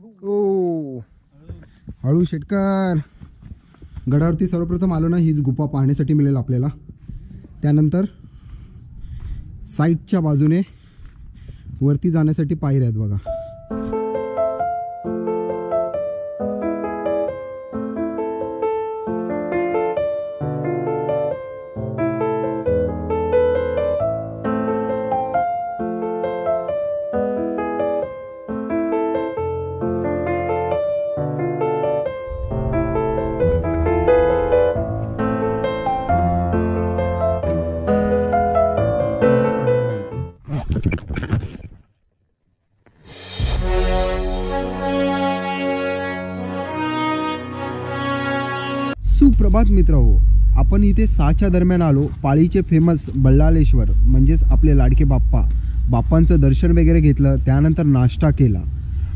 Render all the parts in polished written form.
ओ हळू शेटकर. गडावरती सर्वप्रथम आलो ना, हीच गुफा पाहण्यासाठी मिळेल आपल्याला. त्यानंतर साईडच्या बाजूने वरती जाण्यासाठी पायऱ्या आहेत बघा. सुप्रभात मित्र हो, आपण इथे 6च्या दरम्यान आलो. पाळीचे फेमस बल्लाळेश्वर म्हणजेच आपले लाडके बाप्पांचं दर्शन वगैरे घेतलं. त्यानंतर नाश्ता केला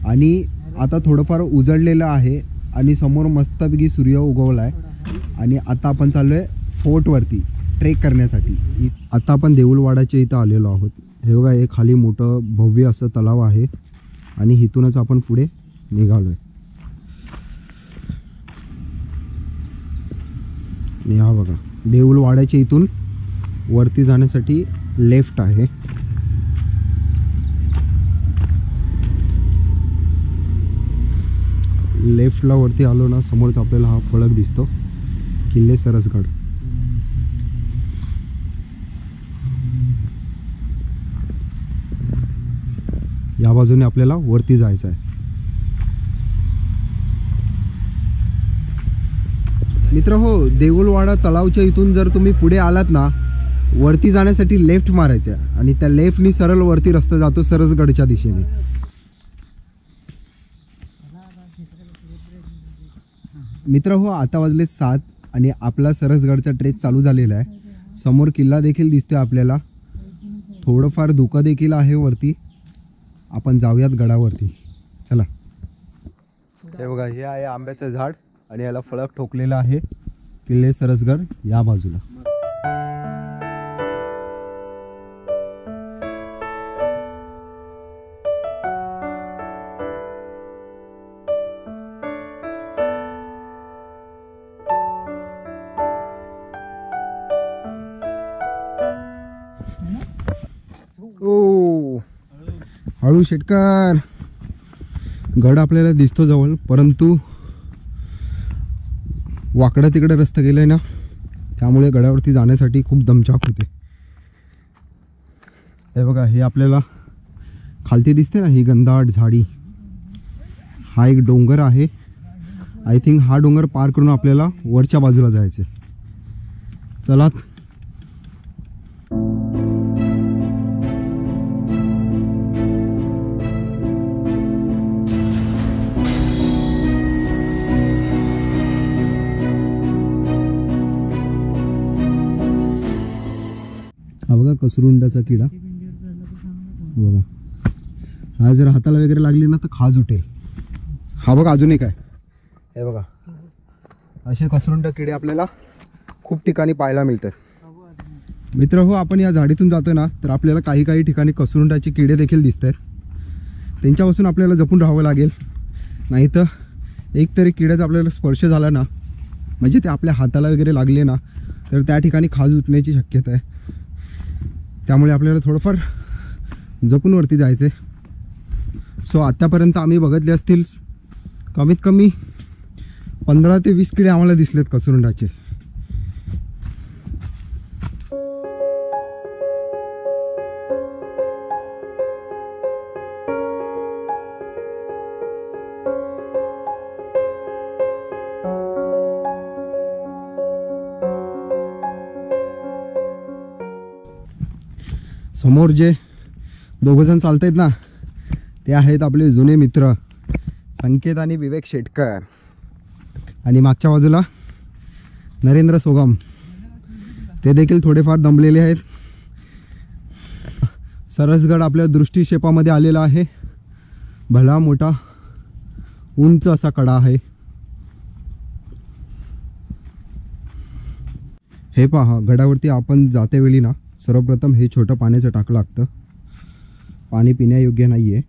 आणि आता थोडंफार उजळलेलं आहे आणि समोर मस्तपैकी सूर्य उगवला आहे. आणि आता आपण चाललो आहे फोर्टवरती ट्रेक करण्यासाठी. आता आपण देऊळवाडाच्या इथं आलेलो आहोत. हे बघा, हे खाली मोठं भव्य असं तलाव आहे आणि इथूनच आपण पुढे निघालो आहे. हा बघा, देऊळवाड्याच्या इथून वरती जाण्यासाठी लेफ्ट आहे. लेफ्टला वरती आलो ना, समोरच आपल्याला हा फलक दिसतो, किल्ले सरसगड. या बाजूने आपल्याला वरती जायचं आहे. मित्र हो, देऊळवाडा तलावच्या इथून जर तुम्ही पुढे आलात ना, वरती जाण्यासाठी लेफ्ट मारायचं आहे आणि त्या लेफ्टनी सरळ वरती रस्ता जातो सरसगडच्या दिशेने. मित्र हो, आता वाजले 7 आणि आपला सरसगडचा ट्रेक चालू झालेला आहे. समोर किल्ला देखील दिसतोय आपल्याला, थोडंफार धुकं देखील आहे वरती. आपण जाऊयात गडावरती, चला. हे बघा, हे आहे आंब्याचं झाड आणि याला फळक ठोकलेला आहे, किल्ले सरसगड या बाजूला. ओ हळू शेटकर. गड आपल्याला दिसतो जवळ, परंतु वाकडा तिकडे रस्ता गेलाय ना, त्यामुळे गडावरती जाण्यासाठी खूप दमछाक होते. हे बघा, हे आपल्याला खालती दिसते ना, ही घनदाट झाडी. हा एक डोंगर आहे. आय थिंक हा डोंगर पार करून आपल्याला वरच्या बाजूला जायचं. चला. हा बघा, कसरुंडाचा किडा बघा. हा जर हाताला वगैरे लागली ना तर खाज उठेल. हा बघा, अजून एक आहे. हे बघा, असे कसरुंड किडे आपल्याला खूप ठिकाणी पाहायला मिळतात. मित्र हो, आपण या झाडीतून जातो ना, तर आपल्याला काही ठिकाणी कसरुंडाचे किडे देखील दिसत आहेत. त्यांच्यापासून आपल्याला जपून राहावं लागेल, नाही तर एकतरी किड्याचा आपल्याला स्पर्श झाला ना, म्हणजे ते आपल्या हाताला वगैरे लागले ना, तर त्या ठिकाणी खाज उठण्याची शक्यता आहे. त्यामुळे आपल्याला थोडंफार जपून वरती जायचं आहे. सो आत्तापर्यंत आम्ही बघितले असतील कमीत कमी 15 ते 20 किडे आम्हाला दिसलेत कसरुंडाचे. समोर जे दोघंजण चालत आहेत ना, ते आहेत आपले जुने मित्र संकेत आणि विवेक शेटकर. आणि मागच्या बाजूला नरेंद्र सोगम, ते देखील थोडेफार दमलेले आहेत. सरसगड आपल्या दृष्टिक्षेपामध्ये आलेला आहे. भला मोठा उंच असा कडा आहे. हे पहा, गडावरती आपण जातेवेळी ना, सर्वप्रथम हे छोटं पाण्याचं टाकं लागतं. पाणी पिण्यायोग्य नाही आहे.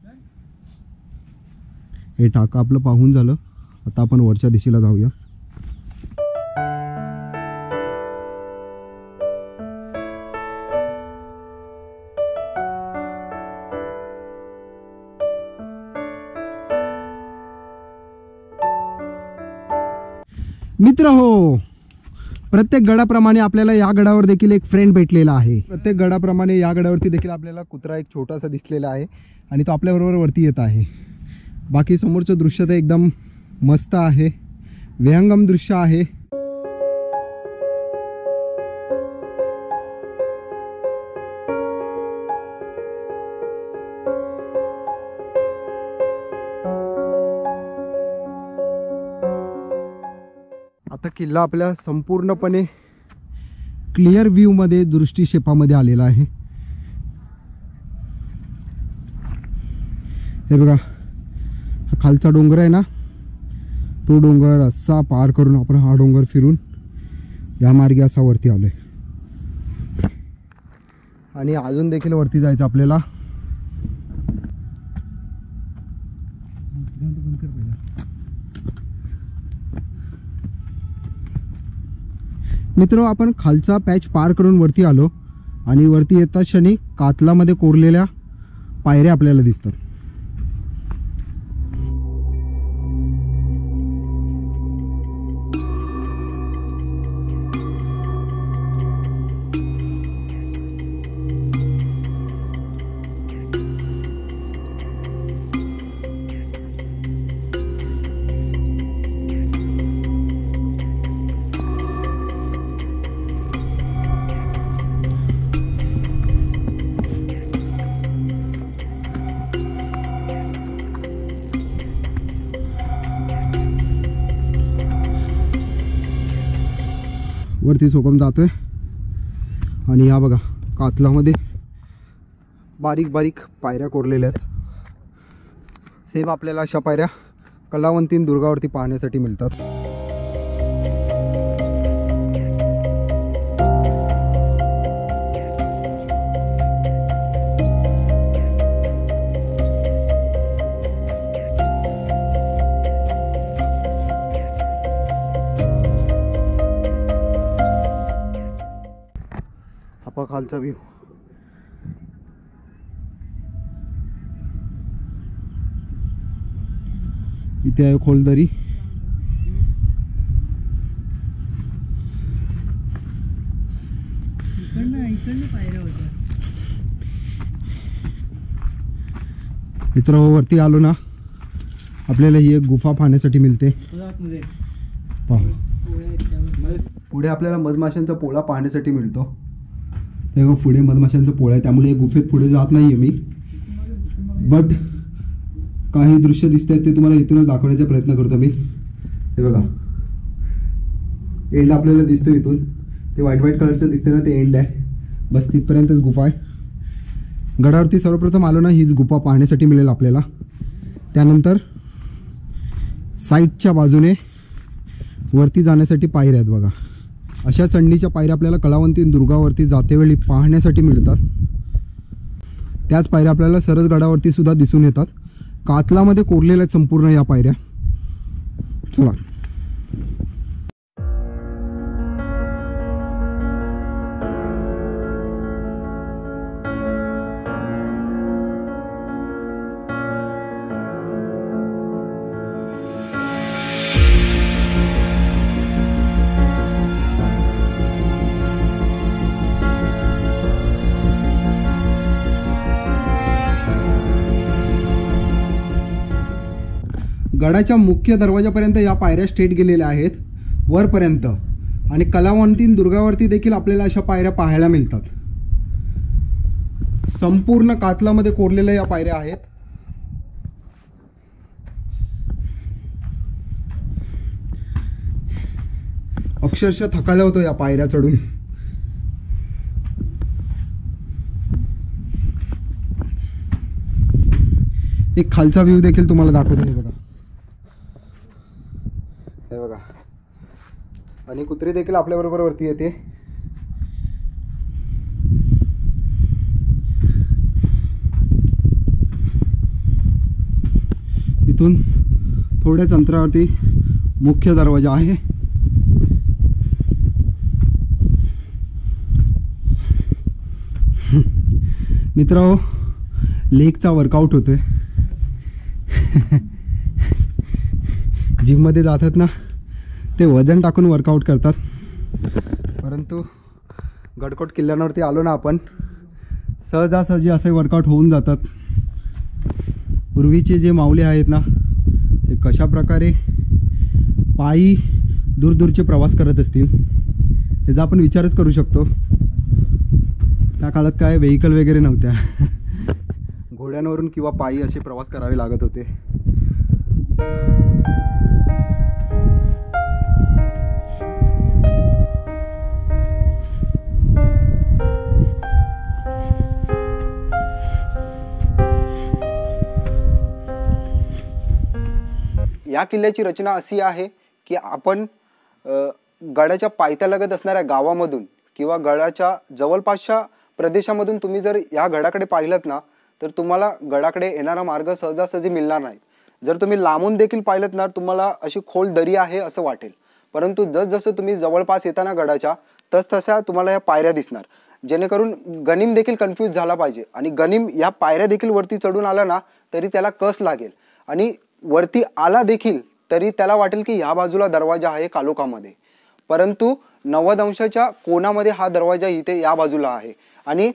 हे टाका आपलं पाहून झालं. आता आपण वरच्या दिशेला जाऊया. मित्र हो, प्रत्येक गडाप्रमाणे आपल्याला या गडावर देखील एक फ्रेंड भेटलेला आहे. प्रत्येक गडाप्रमाणे या गडावरती देखील आपल्याला कुत्रा एक छोटासा दिसलेला आहे आणि तो आपल्याबरोबर वरती येत आहे. बाकी समोरचं दृश्य तर एकदम मस्त आहे, विहंगम दृश्य आहे. आता किल्ला आपल्या संपूर्णपणे क्लिअर व्ह्यू मध्ये दृष्टिक्षेपामध्ये आलेला आहे. हे बघा, हा खालचा डोंगर आहे ना, तो डोंगर असा पार करून आपण हा डोंगर फिरून या मार्गे असा वरती आलोय. आणि अजून देखील वरती जायचं आपल्याला. मित्र, आपण खालचा पॅच पार करून वरती आलो आणि वरती येताच क्षणी कातलामध्ये कोरलेल्या पायऱ्या आपल्याला दिसतात. वरती सोकम जातोय आणि या बघा, कातलामध्ये बारीक बारीक पायऱ्या कोरलेल्या आहेत. सेम आपल्याला अशा पायऱ्या कलावंतीन दुर्गावरती पाहण्यासाठी मिळतात. हा खालचा व्ह्यू. इथे आहे खोलदरी. मित्र, वरती आलो ना, आपल्याला ही एक गुफा पाहण्यासाठी मिळते. पुढे आपल्याला मधमाशांचा पोळा पाहण्यासाठी मिळतो. तेव्हा पुढे मधमाशांचा पोळा आहे, त्यामुळे गुफेत पुढे जात नाहीये मी, बट काही दृश्य दिसत आहेत ते तुम्हाला इथूनच दाखवण्याचा प्रयत्न करतो मी. हे बघा, एंड आपल्याला दिसतो इथून. ते व्हाईट व्हाईट कलरचं दिसते ना, ते एंड आहे. बस तिथपर्यंतच गुफा आहे. गडावरती सर्वप्रथम आलो ना, हीच गुफा पाहण्यासाठी मिळेल आपल्याला. त्यानंतर साईडच्या बाजूने वरती जाण्यासाठी पायऱ्या आहेत बघा. अशा चढणीच्या पायऱ्या आपल्याला कलावंती दुर्गावरती जातेवेळी पाहण्यासाठी मिळतात. त्याच पायऱ्या आपल्याला सरस गडावरती सुद्धा दिसून येतात. कातलामध्ये कोरलेल्या संपूर्ण या पायऱ्या. चला, गडाच्या मुख्य दरवाजापर्यंत या पायऱ्या स्ट्रेट गेलेल्या आहेत वरपर्यंत. आणि कलावंतीन दुर्गावरती देखील आपल्याला अशा पायऱ्या पाहायला मिळतात. संपूर्ण कातलामध्ये कोरलेल्या या पायऱ्या आहेत. अक्षरशः थकायला होतो या पायऱ्या चढून. एक खालचा व्ह्यू देखील तुम्हाला दाखवतो. हे बघा, हे बघा, आणि कुत्री देखील आपल्या बरोबर वरती येते. इथून थोड्याच अंतरावरती मुख्य दरवाजा आहे. मित्रांनो, लेगचा वर्कआउट होतोय. जिममध्ये जातात ना ते वजन टाकून वर्कआउट करतात, परंतु गडकोट किल्ल्यावरती आलो ना आपण, सहजासहजी असे वर्कआउट होऊन जातात. पूर्वीचे जे माऊली आहेत ना ते कशा प्रकारे पायी दूरदूरचे प्रवास करत असतील त्याचा आपण विचारच करू शकतो. त्या काळात काय व्हेकल वगैरे नव्हत्या. घोड्यांवरून किंवा पायी असे प्रवास करावे लागत होते. या किल्ल्याची रचना अशी आहे की आपण गडाच्या पायथ्यालगत असणाऱ्या गावामधून किंवा गडाच्या जवळपासच्या प्रदेशामधून तुम्ही जर या गडाकडे पाहिलत ना तर तुम्हाला गडाकडे येणारा मार्ग सहजासहजी मिळणार नाही. जर तुम्ही लांबून देखील पाहिलत ना तुम्हाला अशी खोल दरी आहे असं वाटेल, परंतु जसजसं तुम्ही जवळपास येताना गडाच्या तसतशा तुम्हाला या पायऱ्या दिसणार, जेणेकरून गनिम देखील कन्फ्यूज झाला पाहिजे. आणि गनिम या पायऱ्या देखील वरती चढून आला ना तरी त्याला कस लागेल, आणि वरती आला देखील तरी त्याला वाटेल की ह्या बाजूला दरवाजा आहे कालोखामध्ये, परंतु 90 अंशाच्या कोणामध्ये हा दरवाजा इथे या बाजूला आहे. आणि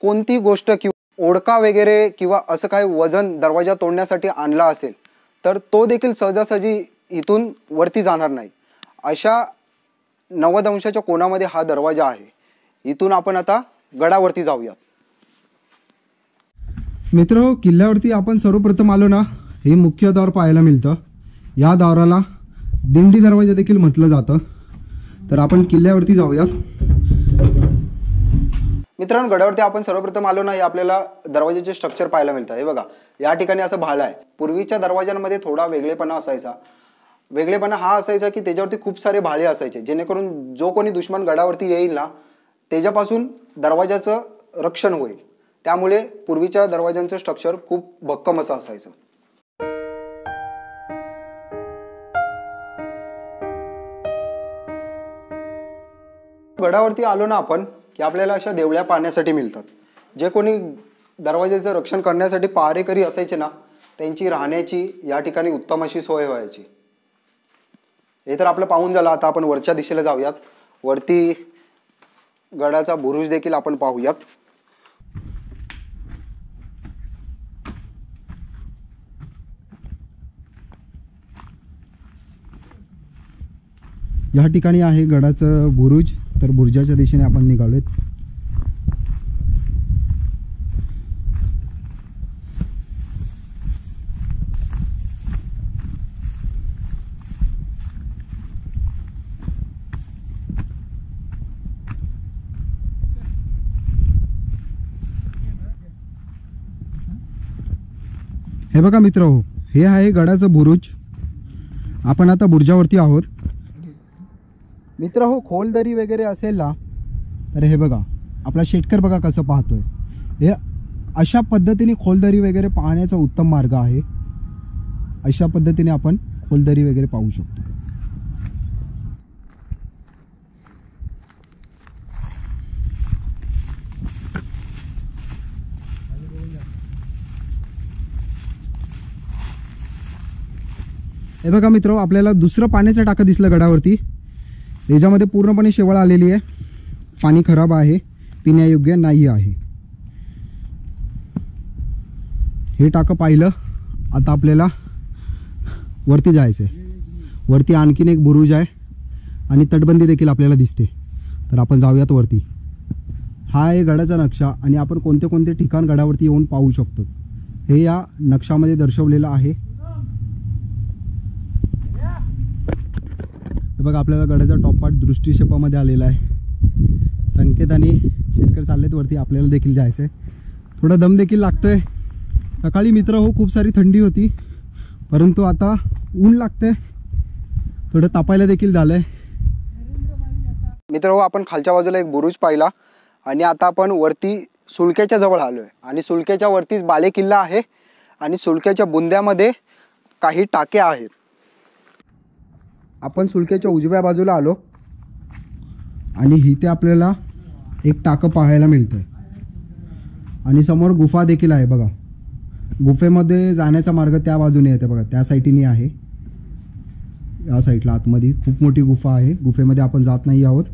कोणती गोष्ट किंवा ओढका वगैरे किंवा असं काही वजन दरवाजा तोडण्यासाठी आणला असेल तर तो देखील सहजासहजी इथून वरती जाणार नाही. अशा 90 अंशाच्या कोणामध्ये हा दरवाजा आहे. इथून आपण आता गडावरती जाऊयात. मित्र, किल्ल्यावरती आपण सर्वप्रथम आलो ना, हे मुख्य द्वार पाहायला मिळतं. या द्वाराला दिंडी दरवाजा देखील म्हटलं जातं. तर आपण किल्ल्यावरती जाऊयात. मित्रांनो, गडावरती आपण सर्वप्रथम आलो ना, हे आपल्याला दरवाजाचे स्ट्रक्चर पाहायला मिळतं. हे बघा, या ठिकाणी असं भाला आहे. पूर्वीच्या दरवाजांमध्ये थोडा वेगळेपणा असायचा. वेगळेपणा हा असायचा की त्याच्यावरती खूप सारे भाले असायचे, जेणेकरून जो कोणी दुश्मन गडावरती येईल ना त्याच्यापासून दरवाजाचं रक्षण होईल. त्यामुळे पूर्वीच्या दरवाजांचं स्ट्रक्चर खूप भक्कम असं असायचं. गडावरती आलो ना आपण की आपल्याला अशा देवळ्या पाहण्यासाठी मिळतात. जे कोणी दरवाजाचं रक्षण करण्यासाठी पहारेकरी असायचे ना त्यांची राहण्याची या ठिकाणी उत्तम अशी सोय व्हायची. हे तर आपलं पाहून झालं. आता आपण वरच्या दिशेला जाऊयात. वरती गडाचा बुरुज देखील आपण पाहूयात. या ठिकाणी आहे गडाचं बुरुज. तर बुरुजाच्या दिशेने आपण निघालोय. हे बघा मित्रहो, हे आहे गडाचं बुरुज. आपण आता बुरुजावरती आहोत. मित्र हो, खोलदरी वगैरे असेल ना तर हे बघा आपला शेतकर बघा कसं पाहतोय. हे अशा पद्धतीने खोलदरी वगैरे पाहण्याचा उत्तम मार्ग आहे. अशा पद्धतीने आपण खोलदरी वगैरे पाहू शकतो. हे बघा मित्र, आपल्याला दुसरं पाण्याचं टाकं दिसलं गडावरती. याच्यामध्ये पूर्णपणे शेवाळ आलेली आहे. पाणी खराब आहे, पिण्यायोग्य नाही आहे. हे टाकं पाहिलं. आता आपल्याला वरती जायचं आहे. वरती आणखीन एक बुरुज आहे आणि तटबंदी देखील आपल्याला दिसते. तर आपण जाऊयात वरती. हा आहे गडाचा नक्षा आणि आपण कोणते कोणते ठिकाण गडावरती येऊन पाहू शकतो हे या नक्षामध्ये दर्शवलेलं आहे. बघा, आपल्याला गडाचा टॉप पार्ट दृष्टिक्षेपामध्ये आलेला आहे. संकेत आणि शेतकरी चाललेत वरती. आपल्याला देखील जायचं आहे. थोडा दम देखील लागतोय. सकाळी मित्र हो खूप सारी थंडी होती, परंतु आता ऊन लागतंय. थोडं तापायला देखील झालंय. मित्र हो, आपण खालच्या बाजूला एक बुरुज पाहिला आणि आता आपण वरती सुळक्याच्या जवळ आलोय. आणि सुळक्याच्या वरतीच बाले किल्ला आहे आणि सुळक्याच्या बुंद्यामध्ये काही टाक्या आहेत. आपण सुळक्याच्या उजव्या बाजूला आलो आणि इथे आपल्याला एक टाकं पाहायला मिळतंय आणि समोर गुफा देखील आहे बघा. गुफेमध्ये जाण्याचा मार्ग त्या बाजूने येते बघा, त्या साईडने आहे. या साईडला आतमध्ये खूप मोठी गुफा आहे. गुफेमध्ये आपण जात नाही आहोत,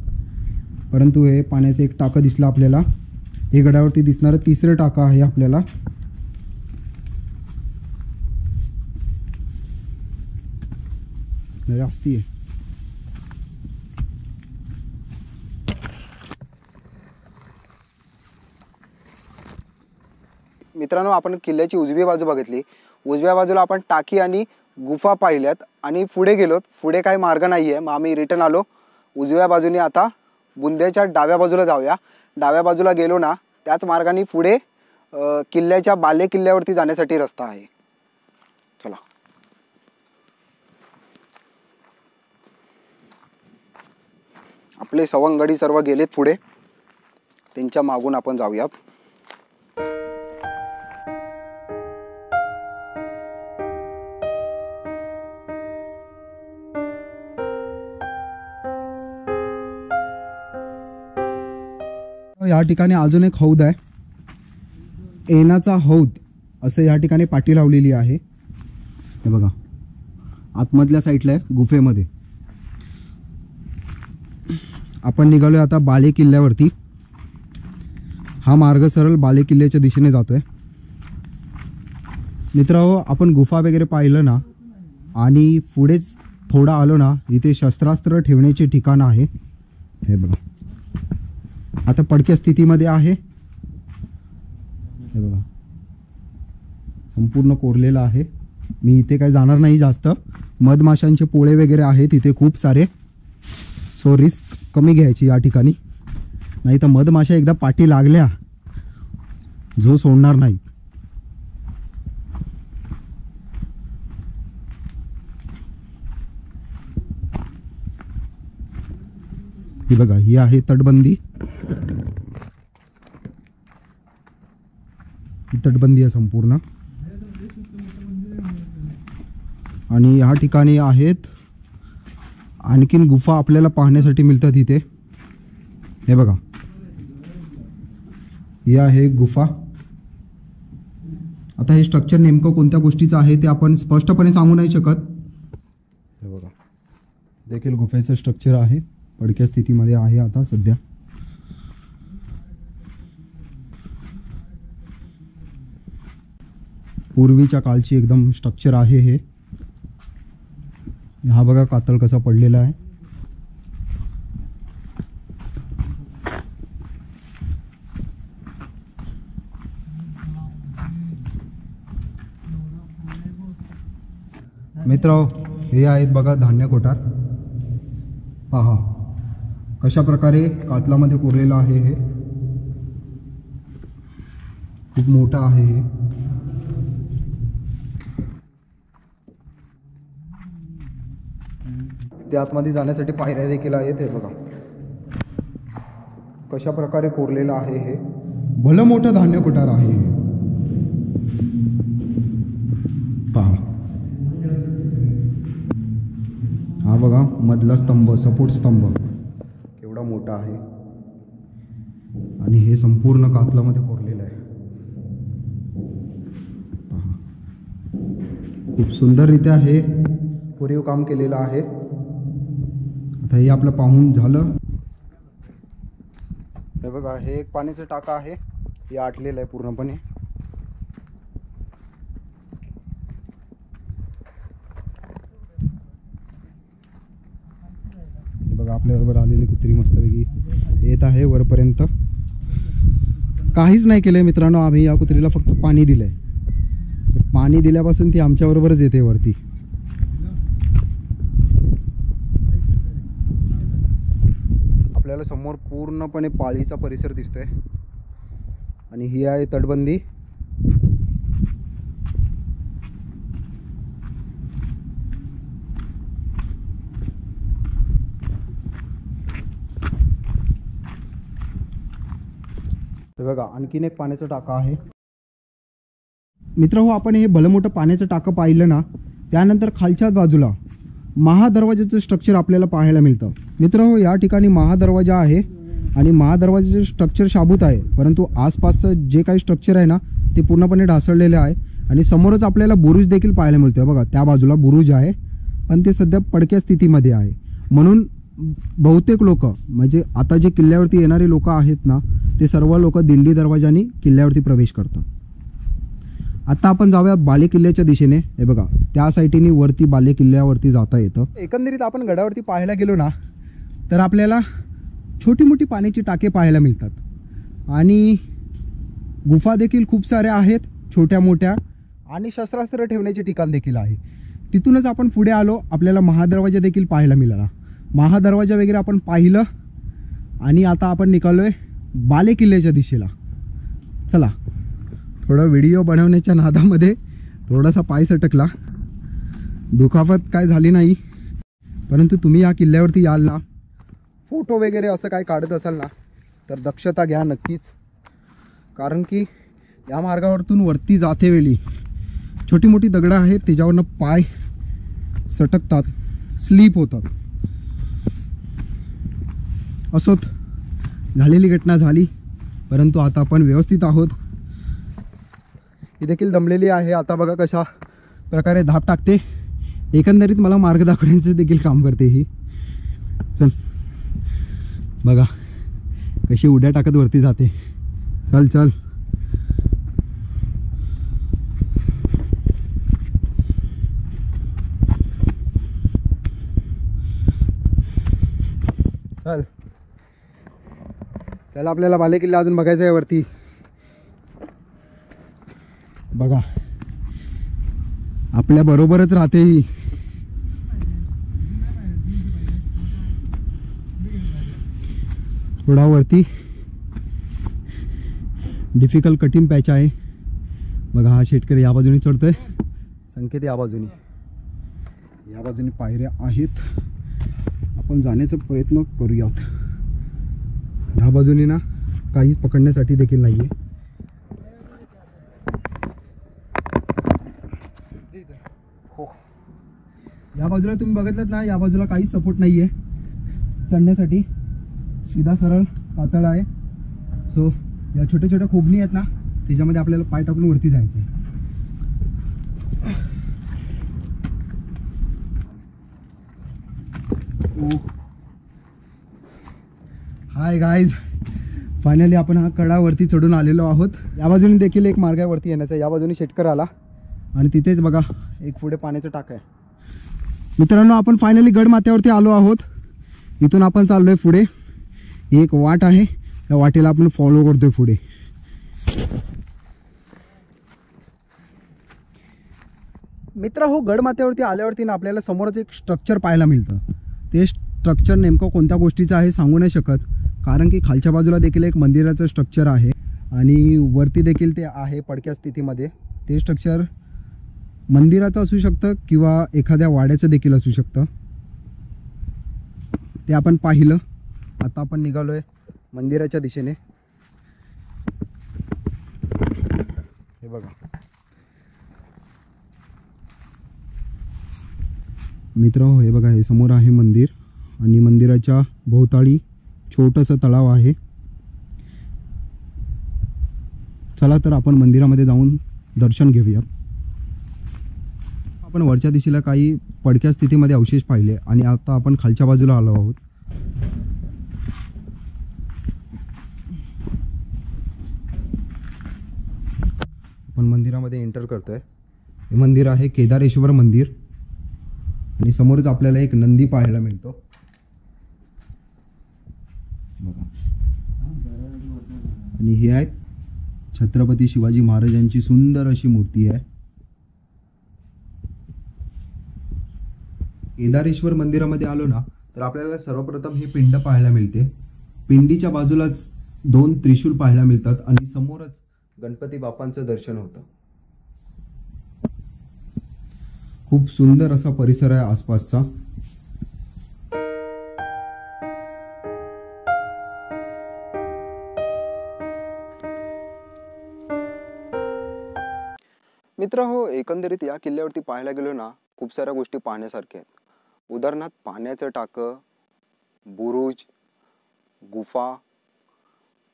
परंतु हे पाण्याचं एक टाकं दिसलं आपल्याला. हे गडावरती दिसणारं तिसरं टाकं आहे आपल्याला. जास्ती आहे. मित्रांनो, आपण किल्ल्याची उजवी बाजू बघितली. उजव्या बाजूला आपण टाकी आणि गुफा पाहिल्यात आणि पुढे गेलोत. पुढे काही मार्ग नाही आहे, मग आम्ही रिटर्न आलो उजव्या बाजूने. आता बुंद्याच्या डाव्या बाजूला जाऊया. डाव्या बाजूला गेलो ना, त्याच मार्गाने पुढे किल्ल्याच्या बाले किल्ल्यावरती जाण्यासाठी रस्ता आहे. चला. आपले सवंगडी सर्व गेलेत पुढे, त्यांच्या मागून आपण जाऊयात. या ठिकाणी अजून एक हौद आहे, एनाचा हौद असं या ठिकाणी पाटी लावलेली आहे. हे बघा, आतमधल्या साईडला आहे गुफेमध्ये. आपण निघालोय आता बाले किल्ल्यावरती. हा मार्ग सरळ बाले किल्ल्याच्या दिशेने जातोय. मित्रांनो, आपण गुफा वगैरे पाहिलं ना आणि पुढेच थोडा आलो ना, इथे शस्त्रास्त्र ठेवण्याचे ठिकाण आहे. हे बघा, आता पडक्या स्थितीमध्ये आहे. हे बघा, संपूर्ण कोरलेलं आहे. मी इथे काय जाणार नाही जास्त. मधमाशांचे पोळे वगैरे आहेत इथे खूप सारे, सो रिस्क कमी घ्यायची या ठिकाणी, नाही तर मधमाशा एकदा पाठी लागल्या जो सोडणार नाही. ही बघा, ही आहे तटबंदी. ही तटबंदी आहे संपूर्ण. आणि या ठिकाणी आहेत आणखीन गुफा आपल्याला पाहण्यासाठी मिळतात इथे. हे बघा, ही आहे गुफा. आता हे स्ट्रक्चर नेमकं कोणत्या गोष्टीचं आहे ते आपण स्पष्टपणे सांगू नाही शकत. हे बघा, देखील गुफेचं स्ट्रक्चर आहे, पडक्या स्थितीमध्ये आहे आता सध्या. पूर्वीच्या काळची एकदम स्ट्रक्चर आहे हे. हा बघा कातळ कसा पडलेला आहे. मित्र, हे आहेत बघा धान्य कोठार. पहा कशा प्रकारे कातलामध्ये कोरलेलं आहे. हे खूप मोठं आहे. हे ते आतमध्ये जाण्यासाठी पायऱ्या देखील आहेत. हे बघा कशा प्रकारे कोरलेलं आहे. हे भलं मोठं धान्य कोठार आहे हे. पहा, हा बघा मधला स्तंभ, सपोर्ट स्तंभ केवढा मोठा आहे आणि हे संपूर्ण कातलामध्ये कोरलेलं आहे. पहा, खूप सुंदररित्या हे कोरीव काम केलेलं आहे. आता हे आपलं पाहून झालं. हे बघा, हे एक पाण्याचं टाकं आहे. हे आटलेलं आहे पूर्णपणे. बघा, आपल्याबरोबर आलेली कुत्री मस्तपैकी येत आहे वरपर्यंत. काहीच नाही केलंय मित्रांनो, आम्ही या कुत्रीला फक्त पाणी दिलंय. पाणी दिल्यापासून ती आमच्याबरोबरच येते वरती. आपल्याला समोर पूर्णपणे पाळीचा परिसर दिसतोय आणि ही आहे तटबंदी. बघा, आणखीन एक पाण्याचं टाकं आहे. मित्र हो, आपण हे भलं मोठं पाण्याचं टाकं पाहिलं ना, त्यानंतर खालच्याच बाजूला महादरवाजाचं स्ट्रक्चर आपल्याला पाहायला मिळतं. मित्रांनो, या ठिकाणी महादरवाजा आहे आणि महादरवाजाचं स्ट्रक्चर शाबूत आहे, परंतु आसपासचं जे काही स्ट्रक्चर आहे ना ते पूर्णपणे ढासळलेले आहे. आणि समोरच आपल्याला बुरुज देखील पाहायला मिळतोय. बघा, त्या बाजूला बुरुज आहे, पण ते सध्या पडक्या स्थितीमध्ये आहे. म्हणून बहुतेक लोक, म्हणजे आता जे किल्ल्यावरती येणारे लोक आहेत ना, ते सर्व लोक दिंडी दरवाजाने किल्ल्यावरती प्रवेश करतात. आता आपण जाऊया बाले किल्ल्याच्या दिशेने. हे बघा, त्या साईडने वरती बाले किल्ल्यावरती जाता येतं. एकंदरीत आपण गडावरती पाहायला गेलो ना तर आपल्याला छोटी मोठी पाण्याची टाके पाहायला मिळतात आणि गुफा देखील खूप साऱ्या आहेत छोट्या मोठ्या, आणि शस्त्रास्त्र ठेवण्याचे ठिकाण देखील आहे. तिथूनच आपण पुढे आलो, आपल्याला महादरवाजा देखील पाहायला मिळाला. महादरवाजा वगैरे आपण पाहिलं आणि आता आपण निघालोय बाले किल्ल्याच्या दिशेला. चला, थोडा व्हिडिओ बनवण्याच्या नादामध्ये थोडासा पाय सटकला. दुखापत काय झाली नाही, परंतु तुम्ही या किल्ल्यावरती याल ना, फोटो वगैरे असं काय काढत असाल ना तर दक्षता घ्या नक्कीच. कारण की या मार्गावरतून वरती जातेवेळी छोटी मोठी दगडं आहेत, त्याच्यावरनं पाय सटकतात, स्लीप होतात. असोत, झालेली घटना झाली, परंतु आता आपण व्यवस्थित आहोत. ही देखील दमलेली आहे. आता बघा कशा प्रकारे धाप टाकते. एकंदरीत मला मार्ग दाखवण्याचं देखील काम करते ही. चल बघा कशी उड्या टाकत वरती जाते. चल चल. चल चल, आपल्याला बाले किल्ला अजून बघायचा आहे वरती. बघा, आपल्या बरोबरच राहते ही. थोडा वरती डिफिकल्ट कठीण पॅच आहे. बघा, हा शेतकरी या बाजूने चढतोय, संकेत या बाजूने पायऱ्या आहेत. आपण जाण्याचा प्रयत्न करूयात. ह्या बाजूने ना काहीच पकडण्यासाठी देखील नाही आहे. हो, या बाजूला तुम्ही बघितलं ना, या बाजूला काहीच सपोर्ट नाही आहे चढण्यासाठी. सीधा सरळ पातळ आहे. सो या छोट्या छोट्या खोबणी आहेत ना, त्याच्यामध्ये आपल्याला पाय टाकून वरती जायचं आहे. हाय गाईज, फायनली आपण हा कडा वरती चढून आलेलो आहोत. या बाजूने देखील एक मार्ग आहे वरती येण्याचा. या बाजूने शेटकर आला आणि तिथेच बघा एक पुढे पाण्याचं टाक आहे. मित्रांनो, आपण फायनली गड माथ्यावरती आलो आहोत. इथून आपण चाललोय पुढे. एक वाट आहे, त्या वाटेला आपण फॉलो करतोय पुढे. मित्र हो, गड माथ्यावरती आल्यावरती ना आपल्याला समोरच एक स्ट्रक्चर पाहायला मिळतं. ते स्ट्रक्चर नेमकं कोणत्या गोष्टीचं आहे सांगू नाही शकत, कारण की खालच्या बाजूला देखील एक मंदिराचं स्ट्रक्चर आहे आणि वरती देखील ते आहे पडक्या स्थितीमध्ये. ते स्ट्रक्चर मंदिराचं असू शकतं किंवा एखाद्या वाड्याचं देखील असू शकतं. ते आपण पाहिलं. आता आपण निघालोय मंदिराच्या दिशेने. हे बघा मित्र, हे बघा, हे समोर आहे मंदिर आणि मंदिराच्या भोवताली छोटंसं तलाव आहे. चला तर आपण मंदिरामध्ये जाऊन दर्शन घेऊयात. आपण वरच्या दिशेला काही पडक्या स्थितीमध्ये अवशेष पाहिले आणि आता आपण खालच्या बाजूला आलो आहोत. आपण मंदिरामध्ये एंटर करतोय. हे मंदिर आहे केदारेश्वर मंदिर आणि समोरच आपल्याला एक नंदी पाहायला मिळतो. बघा, आणि ही आहे छत्रपती शिवाजी महाराजांची सुंदर अशी मूर्ती आहे. केदारेश्वर मंदिरामध्ये आलो ना तर आपल्याला सर्वप्रथम ही पिंड पाहायला मिळते. पिंडीच्या बाजूलाच 2 त्रिशूल पाहायला मिळतात आणि समोरच गणपती बाप्पांचं दर्शन होतं. खूप सुंदर असा परिसर आहे आसपासचा. मित्र हो, एकंदरीत या किल्ल्यावरती पाहायला गेलो ना, खूप साऱ्या गोष्टी पाहण्यासारख्या आहेत. उदाहरणार्थ पाण्याचं टाकं, बुरुज, गुफा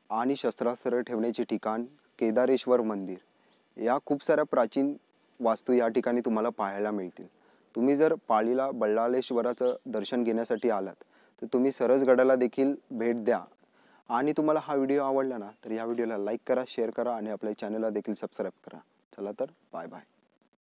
आणि शस्त्रास्त्र ठेवण्याचे ठिकाण, केदारेश्वर मंदिर या खूप साऱ्या प्राचीन वास्तू या ठिकाणी तुम्हाला पाहायला मिळतील. तुम्ही जर पालीला बल्लाळेश्वराचं दर्शन घेण्यासाठी आलात तर तुम्ही सरसगडाला देखील भेट द्या. आणि तुम्हाला हा व्हिडिओ आवडला ना तर या व्हिडिओला लाईक करा, शेअर करा आणि आपल्या चॅनलला देखील सबस्क्राईब करा. चला तर बाय बाय.